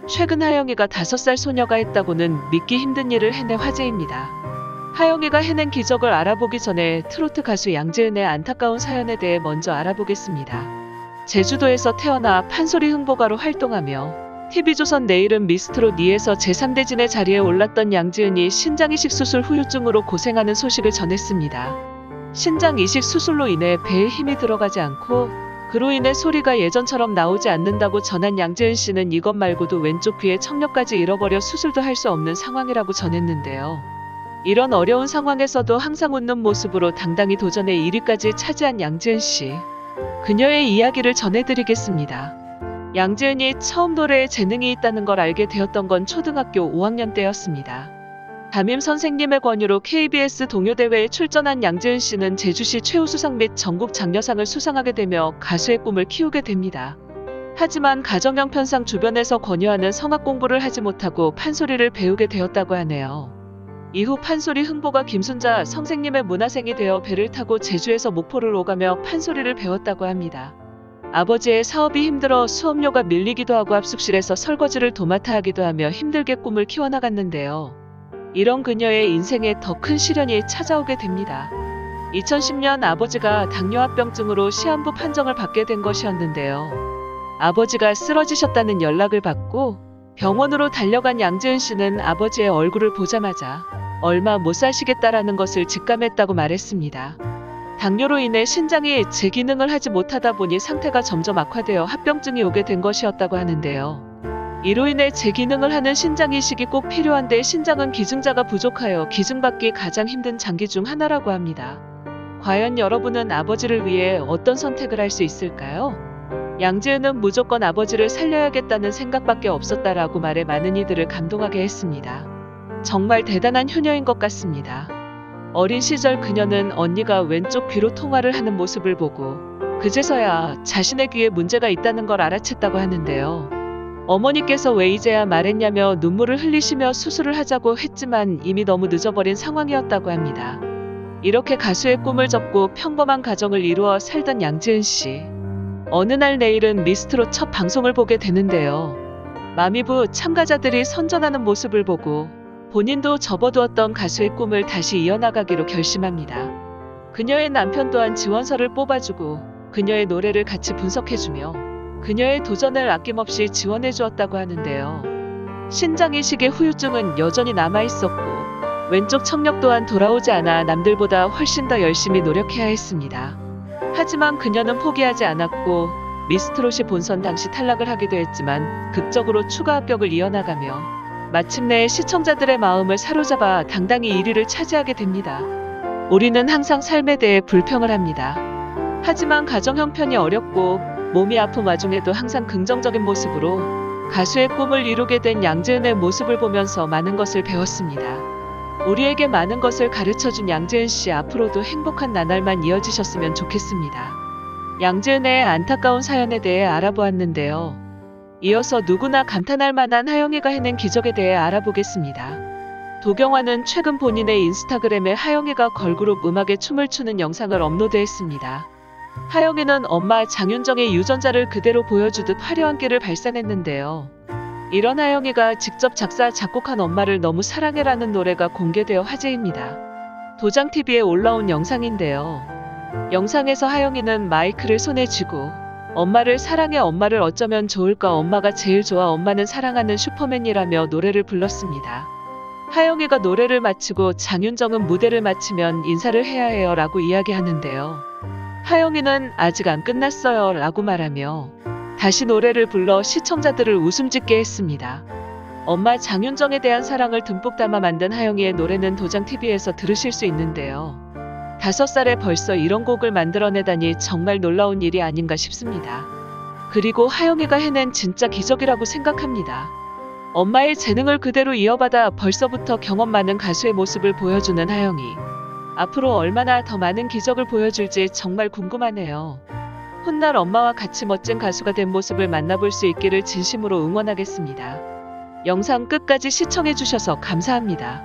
최근 하영이가 5살 소녀가 했다고는 믿기 힘든 일을 해내 화제입니다. 하영이가 해낸 기적을 알아보기 전에 트로트 가수 양재은의 안타까운 사연에 대해 먼저 알아보겠습니다. 제주도에서 태어나 판소리 흥보가로 활동하며 TV조선 내일은 미스트롯 2에서 제3대진의 자리에 올랐던 양재은이 신장 이식 수술 후유증으로 고생하는 소식을 전했습니다. 신장 이식 수술로 인해 배에 힘이 들어가지 않고 그로 인해 소리가 예전처럼 나오지 않는다고 전한 양재은 씨는 이것 말고도 왼쪽 귀의 청력까지 잃어버려 수술도 할 수 없는 상황이라고 전했는데요. 이런 어려운 상황에서도 항상 웃는 모습으로 당당히 도전해 1위까지 차지한 양재은 씨. 그녀의 이야기를 전해드리겠습니다. 양재은이 처음 노래에 재능이 있다는 걸 알게 되었던 건 초등학교 5학년 때였습니다. 담임 선생님의 권유로 KBS 동요대회에 출전한 양재은 씨는 제주시 최우수상 및 전국 장려상을 수상하게 되며 가수의 꿈을 키우게 됩니다. 하지만 가정형편상 주변에서 권유하는 성악 공부를 하지 못하고 판소리를 배우게 되었다고 하네요. 이후 판소리 흥보가 김순자 선생님의 문화생이 되어 배를 타고 제주에서 목포를 오가며 판소리를 배웠다고 합니다. 아버지의 사업이 힘들어 수업료가 밀리기도 하고 합숙실에서 설거지를 도맡아 하기도 하며 힘들게 꿈을 키워나갔는데요. 이런 그녀의 인생에 더 큰 시련이 찾아오게 됩니다. 2010년 아버지가 당뇨합병증으로 시한부 판정을 받게 된 것이었는데요. 아버지가 쓰러지셨다는 연락을 받고 병원으로 달려간 양재은 씨는 아버지의 얼굴을 보자마자 얼마 못 사시겠다라는 것을 직감했다고 말했습니다. 당뇨로 인해 신장이 제 기능을 하지 못하다 보니 상태가 점점 악화되어 합병증이 오게 된 것이었다고 하는데요. 이로 인해 제 기능을 하는 신장 이식이 꼭 필요한데 신장은 기증자가 부족하여 기증받기 가장 힘든 장기 중 하나라고 합니다. 과연 여러분은 아버지를 위해 어떤 선택을 할 수 있을까요? 양재은은 무조건 아버지를 살려야겠다는 생각밖에 없었다라고 말해 많은 이들을 감동하게 했습니다. 정말 대단한 효녀인 것 같습니다. 어린 시절 그녀는 언니가 왼쪽 귀로 통화를 하는 모습을 보고 그제서야 자신의 귀에 문제가 있다는 걸 알아챘다고 하는데요. 어머니께서 왜 이제야 말했냐며 눈물을 흘리시며 수술을 하자고 했지만 이미 너무 늦어버린 상황이었다고 합니다. 이렇게 가수의 꿈을 접고 평범한 가정을 이루어 살던 양재은 씨. 어느 날 내일은 미스트롯 첫 방송을 보게 되는데요. 마미부 참가자들이 선전하는 모습을 보고 본인도 접어두었던 가수의 꿈을 다시 이어나가기로 결심합니다. 그녀의 남편 또한 지원서를 뽑아주고 그녀의 노래를 같이 분석해주며 그녀의 도전을 아낌없이 지원해주었다고 하는데요. 신장 이식의 후유증은 여전히 남아있었고 왼쪽 청력 또한 돌아오지 않아 남들보다 훨씬 더 열심히 노력해야 했습니다. 하지만 그녀는 포기하지 않았고 미스트롯이 본선 당시 탈락을 하기도 했지만 극적으로 추가 합격을 이어나가며 마침내 시청자들의 마음을 사로잡아 당당히 1위를 차지하게 됩니다. 우리는 항상 삶에 대해 불평을 합니다. 하지만 가정 형편이 어렵고 몸이 아픈 와중에도 항상 긍정적인 모습으로 가수의 꿈을 이루게 된 양재은의 모습을 보면서 많은 것을 배웠습니다. 우리에게 많은 것을 가르쳐준 양재은 씨 앞으로도 행복한 나날만 이어지셨으면 좋겠습니다. 양재은의 안타까운 사연에 대해 알아보았는데요. 이어서 누구나 감탄할 만한 하영이가 해낸 기적에 대해 알아보겠습니다. 도경화는 최근 본인의 인스타그램에 하영이가 걸그룹 음악에 춤을 추는 영상을 업로드했습니다. 하영이는 엄마 장윤정의 유전자를 그대로 보여주듯 화려한 끼를 발산했는데요. 이런 하영이가 직접 작사, 작곡한 엄마를 너무 사랑해라는 노래가 공개되어 화제입니다. 도장TV에 올라온 영상인데요. 영상에서 하영이는 마이크를 손에 쥐고 엄마를 사랑해 엄마를 어쩌면 좋을까 엄마가 제일 좋아 엄마는 사랑하는 슈퍼맨이라며 노래를 불렀습니다. 하영이가 노래를 마치고 장윤정은 무대를 마치면 인사를 해야 해요 라고 이야기하는데요. 하영이는 아직 안 끝났어요 라고 말하며 다시 노래를 불러 시청자들을 웃음 짓게 했습니다. 엄마 장윤정에 대한 사랑을 듬뿍 담아 만든 하영이의 노래는 도장TV에서 들으실 수 있는데요. 5살에 벌써 이런 곡을 만들어내다니 정말 놀라운 일이 아닌가 싶습니다. 그리고 하영이가 해낸 진짜 기적이라고 생각합니다. 엄마의 재능을 그대로 이어받아 벌써부터 경험 많은 가수의 모습을 보여주는 하영이. 앞으로 얼마나 더 많은 기적을 보여줄지 정말 궁금하네요. 훗날 엄마와 같이 멋진 가수가 된 모습을 만나볼 수 있기를 진심으로 응원하겠습니다. 영상 끝까지 시청해주셔서 감사합니다.